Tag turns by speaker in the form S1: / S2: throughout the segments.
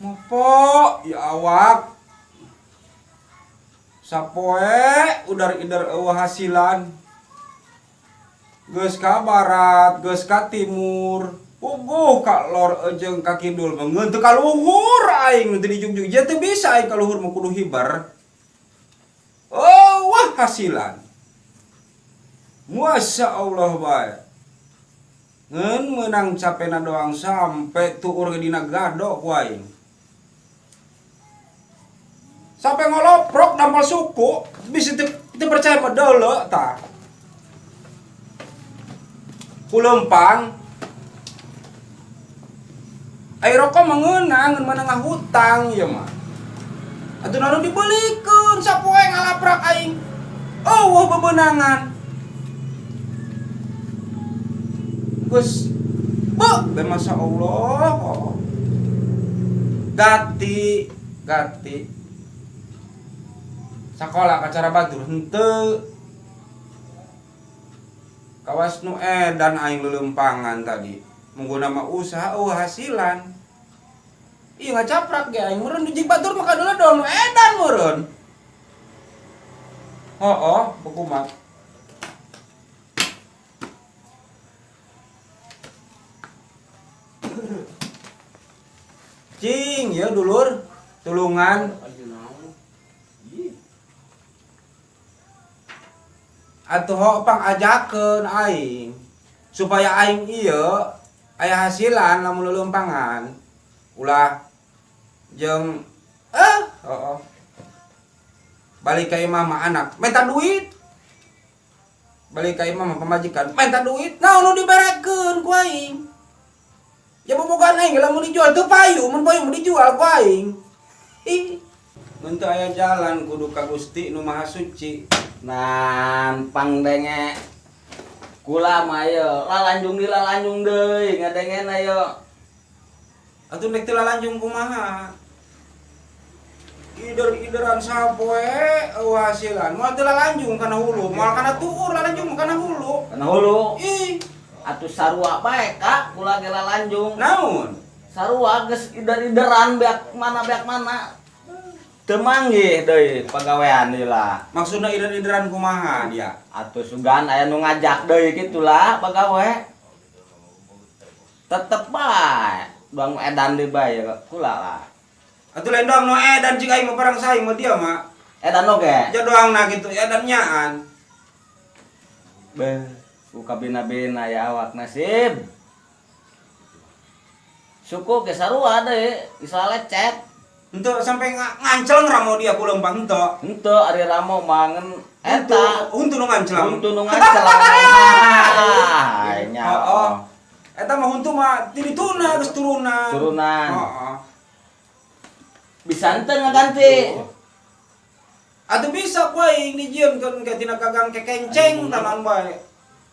S1: Mopo ya awak sapoe udar-idar eueuh hasilan geus ka barat geus ka timur puguh ka lor jeung ka kidul ngeun teu ka luhur aing nu teu dijugjug je teu bisa aing ka luhur mah kudu hibar wah hasilan Masya Allah bae ngeun meunang capena doang sampe tuur dina gado ku aing sampai ngoloprok dampal suku bisa teu percaya mah deuleu tah kulempang ai rokok mengeunang ngeun manangah hutang ieu mah atuh nu dibelikeun sapoe ngalaprak aing eueuh bebeunangan geus be Masya Allah gati sakola kacara batur henteu kawas nu edan aing leuleumpangan tadi mungguna mah usaha hasilan ieu ngacaprak ge aing meureun di batur mah kadola dong nu edan meureun bekumat cing ya dulur tulungan atuh pang ajakeun aing supaya aing ieu aya hasilan lamun leuleumpangan ulah jeung balik ka imah mah anak minta duit balik ka imah mah pamajikan minta duit naon nu diberekeun ku aing ya bobogan aing lamun dijual teu payu mun payu mun dijual ku aing mun teu aya jalan kudu ka Gusti nu Maha Suci
S2: nan pangdenge kula mah ayo lalanjung deui ngadengen ayo
S1: atuh nek teu lalanjung kumaha ider-ideran sapoe eueuh hasilan moal teu lalanjung kana hulu moal kana tuur lalanjung kana hulu ih
S2: atuh sarua bae Kak kula ge lalanjung
S1: naon
S2: sarua geus ider-ideran beak mana teu manggih deui pagawean ieu lah
S1: maksudna ider-ideran kumaha dia
S2: atuh sugan aya nu ngajak deui kitu lah pagawe tetep bae doang edan deui bae kula lah
S1: atuh lain doang nu edan cing aing mah parang saing mah dia mah
S2: edan oge
S1: ja doangna kitu edan nyaan
S2: beh buka bina-bina ya awak nasib suku ge sarua deui bisa lecet
S1: henteu sampai ngancel ngramo dia kulempang henteu
S2: ari ramo mangen eta
S1: huntu nu ngancel
S2: nya
S1: eta mah huntu mah tidituna geus turunan
S2: bisa henteu ngaganti
S1: atuh bisa ku aing dijieunkeun ka tina gagang kekenceng tanan bae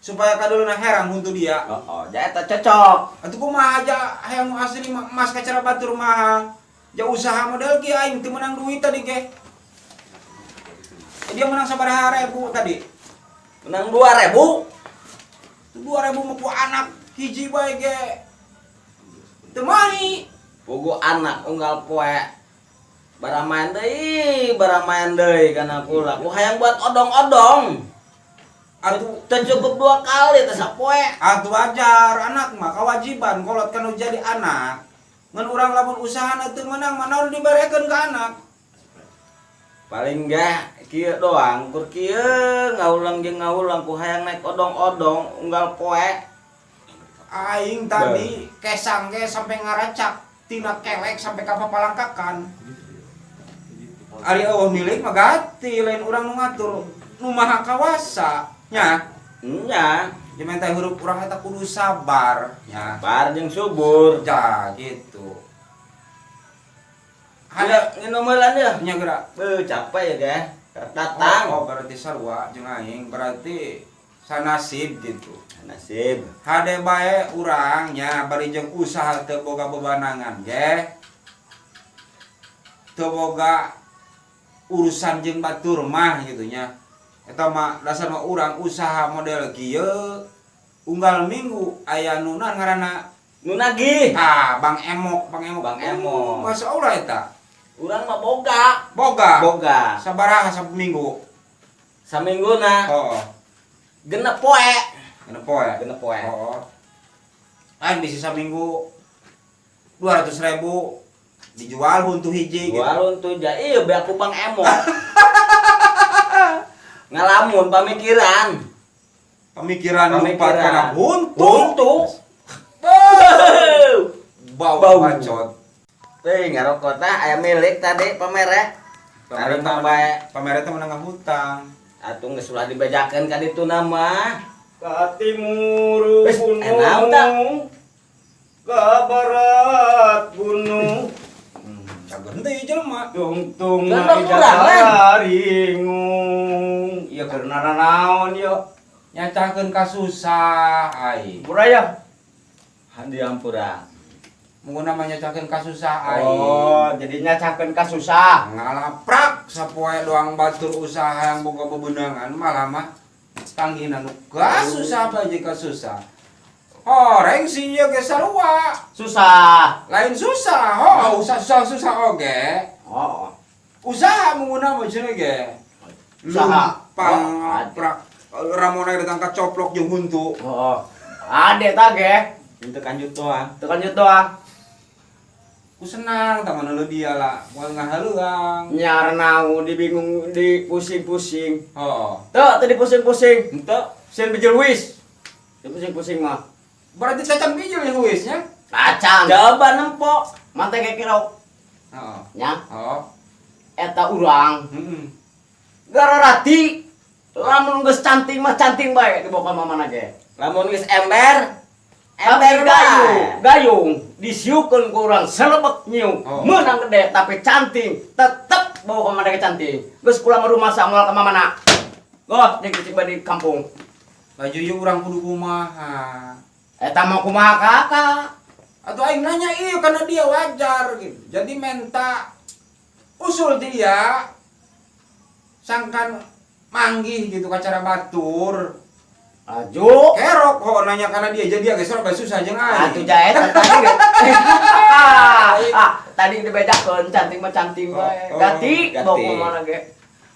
S1: supaya kaduluna heran huntu dia
S2: ja eta cocok
S1: atuh kumaha aja hayang nu asli mas kacara batur mah ja usaha model ki aing teu menang duit tadi ge dia menang sabaraha ribu tadi
S2: menang 2000
S1: mah ku anak hiji bae ge teu mahi
S2: pugu anak unggal poe baramaen deui kana kula ku hayang buat odong-odong atuh teu cukup 2 kali teh sapoe
S1: atuh wajar anak mah kewajiban kolot kanu jadi anak ngan urang lamun usahana teu meunang mah naon dibarekeun ka anak
S2: paling enggak kieu doang kur kieu ngaulang jeung ngaulang ku hayang naik odong-odong unggal poe
S1: aing tadi kesang ge sampai ngaracak tina kelek sampai ka papalangkakan ari eueuh milik mah gati lain urang nu ngatur nu maha kawasa nya Jaman teh huruf urang eta kudu sabar nya.
S2: Sabar jeung subur.
S1: Ja gitu.
S2: Ada nginumeulan ya?
S1: Nya geura.
S2: Capek ya, datang.
S1: Oh, berarti sarua jeung aing berarti sanasib gitu.
S2: Nasib.
S1: Hade bae urang nya bari jeung usaha teu boga bebanangan ge. Teu boga urusan jeung batur mah gitu nya. Eta mah dasarna urang usaha model kieu unggal minggu aya nu ngaranna
S2: Nu nagih.
S1: Bang Emok.
S2: Bang Emok.
S1: Masya Allah eta.
S2: Urang mah boga.
S1: Boga. Sabaraha saminggu.
S2: Samingguna
S1: Oh.
S2: genep poe.
S1: Genep poe.
S2: Genep poe.
S1: Oh. Aing di sisa minggu 200.000 dijual untuk hiji gitu.
S2: Jual untuk iya be aku Bang Emok. Ngalamun pamikiran
S1: lupa karena buntu. Bau bacot.
S2: Ngarokot aya milik tadi pamerek.
S1: Pamerek teh menangah hutang.
S2: Atuh geus ulah dibejakeun ka ditu nama.
S3: Ka timur
S2: Enaon tak?
S3: gunung, ka barat gunung,
S1: Cageun teh ieu jelema.
S3: tungtung
S2: Gendong
S3: ija
S2: urang, Len.
S3: saringung. Ieu keur nanaon ieu?
S1: Nyacakeun ka susah ai.
S3: Buraya.
S2: Hadi ampura.
S1: Mun namanya nyacakeun ka susah ai.
S3: Oh, jadi nyacakeun ka susah.
S1: Ngalaprak sapoe doang batur usaha yang boga bebenangan malah mah tanggina nu susah bae ka susah. Horeng sih ieu ge sarua.
S3: Susah.
S1: Lain susah, susah oge.
S3: Oh.
S1: Usaha menguna mah cenah ge.
S3: Usaha.
S1: Pang Ramona datang ka coplok jeung huntu.
S3: Oh. Ade tage.
S2: Untuk kanjut doang.
S3: Teu lanjut doang.
S1: Ku senang taman lu dia lah, moal ngahaluang.
S3: Nyar nau dibingung dipusing-pusing.
S1: Oh.
S3: Teu dipusing-pusing.
S2: Henteu.
S3: Sieun bijil-wis. Dipusing-pusing mah.
S1: Berarti cacan bijil ya huisnya?
S3: Kacang.
S2: Coba nempok.
S3: Manteng kayak kira.
S1: Oh.
S3: Nya.
S1: Oh.
S3: Eta urang.
S1: Heeh.
S3: Gara rati. Lamun geus canting mah canting bae di bokan mamana ge.
S2: Lamun geus ember.
S3: Tapi
S2: Ember
S3: gayung, gayung disiukeun ku urang selebek nyiuk.
S1: Oh.
S3: Meunang gede tapi canting, tetep bawa ka mamana ge canting. Geus pulang ke rumah samual ka mamana. Goh, jeung cicing di kampung.
S1: Baju ieu urang kudu kumaha?
S3: Eta mah kumaha kakak?
S1: Atau aing nanya iya karena dia wajar gitu. Jadi minta usul dia sangkan manggih gitu ke cara batur.
S3: Aju.
S1: Kerok kok nanya karena dia jadi agak serba susah jeung
S3: Atuh
S1: aing.
S3: jae tadi ge. Tadi dibejakeun canting mah canting bae.
S1: Oh,
S3: Gati
S2: gati.
S3: bawa ka mamana ge.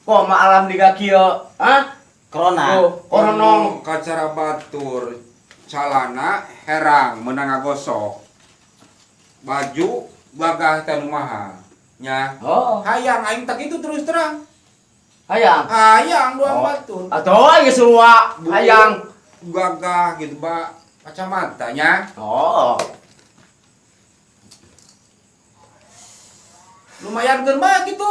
S3: Kok mah alam diga kieu? Hah?
S2: Corona.
S3: Oh, koronong.
S1: Ka cara batur calana herang meunang ngagosok. Baju bagah teh nu mahal. Nya.
S3: Oh,
S1: Hayang aing tak itu terus terang.
S3: hayang.
S1: Hayang doang
S3: Oh.
S1: batur.
S3: Atuh geus surua hayang.
S1: Gagah gitu ba kacamatanya.
S3: Oh.
S1: Lumayan geun bae gitu.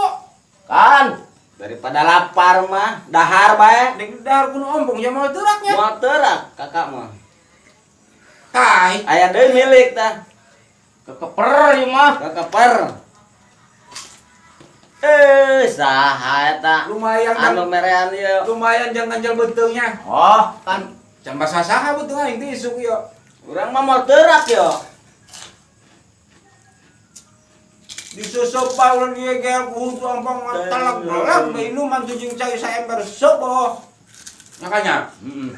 S3: Kan.
S2: Daripada lapar mah, dahar bae.
S1: Dek dahar kuno ompong ya mau teuraknya.
S2: Moal teurak kakak mah.
S1: Tai.
S2: Aya deui milik tah.
S3: Kekeper ieu mah.
S2: Kekeper. Saha eta?
S1: Lumayan
S2: Anu
S1: jang,
S2: merean ieu.
S1: lumayan jang ganjal beuteunya.
S3: Oh, kan.
S1: Can basa saha beuteung aing teh isuk ieu.
S2: Urang mah moal teurak yo.
S1: Disusup paulun ieu ge untuk ompong talak belak minuman tuh jeung cai saember seueuh. Makanya.
S2: Heeh.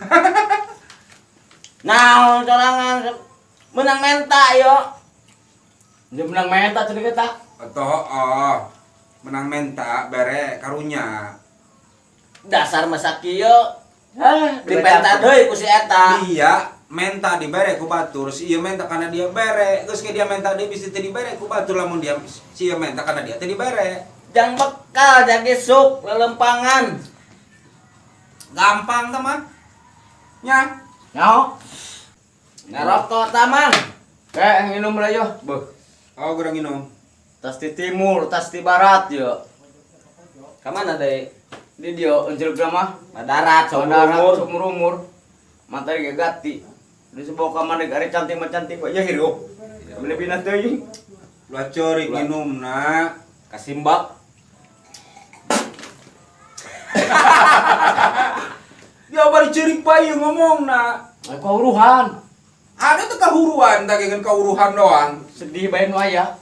S2: Naon sorangan menang menta yo.
S3: Dia menang menta tadi kita.
S1: Atoh menang menta bere karunya.
S2: Dasar masa kieu. Dipenta deui ku si eta.
S1: Iya, menta dibere ku batur, si ieu menta karena dia bere. Geus ge dia menta deui bisa teu dibere ku batur lamun dia si ieu menta karena dia teu dibere.
S2: Jang bekal jadi suk lelempangan.
S1: Gampang teh mah. Nya.
S3: Nyaho.
S2: Ngarokok tamang.
S3: Nginum lah yo. Beuh.
S1: Oh, gerang minum.
S3: Tas di timur, tas di barat yo.
S2: Ka mana deui?
S3: Di dia enjel mah.
S2: Madarat
S3: Saudara
S2: saumur.
S3: umur-umur. Materi ge gati. Di sebuah kamar negara cantik mah cantik kok ya hirup. Lebih teuing.
S1: Ulah ceurik nginumna.
S2: Kasimbak.
S1: Dia bari ceurik bae ngomongna.
S3: Ai kauruhan.
S1: Ada teh kahuruan teh geun kauruhan doang.
S3: Sedih bae nu aya.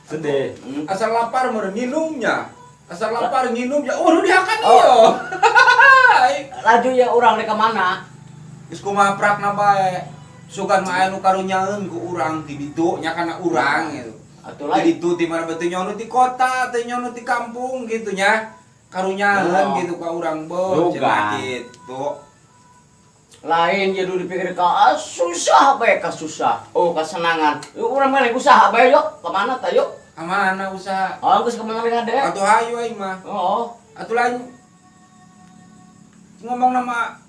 S2: Sedih.
S1: Asal lapar meureun nginumnya. Asal lapar nginum ya nu dihakan
S3: Oh.
S1: ieu.
S3: Laju ya urang di ka mana?
S1: Geus kumaha prakna bae. sugan mah anu karunyaeun ku urang ti ditu nya kana urang gitu.
S3: Atuh
S1: Jadi
S3: lain.
S1: itu di mana betul nyono di kota, teh nyono di kampung gitu nya. Karunyaeun gitu ka urang beuh cenah
S3: Juga.
S1: kitu.
S3: Lain jadi dipikir ka susah bae ka susah. Oh kesenangan. Yuk urang mah usaha bae yuk. Kemana tah yuk?
S1: Amana usaha.
S3: Oh geus kemana ngade.
S1: Atuh hayu aing mah.
S3: Oh.
S1: Atuh lain ngomong nama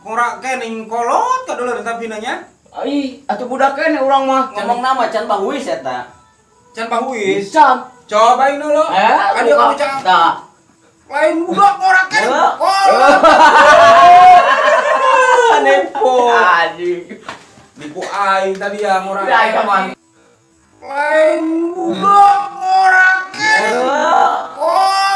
S1: ora kening kolot kadoler tapi nanya.
S3: Ih, atuh budak kene urang mah.
S2: Ngomong nama can bahuis eta.
S1: Can pahuis.
S3: Can.
S1: Cobain dulu. Adi aku cak.
S3: Tah.
S1: Lain budak ora kening kolot.
S2: Nipu.
S3: Anjing.
S1: Nipu aing tadi yang ora.
S3: Udah aing mah.
S1: Lain budak ora kening kolot.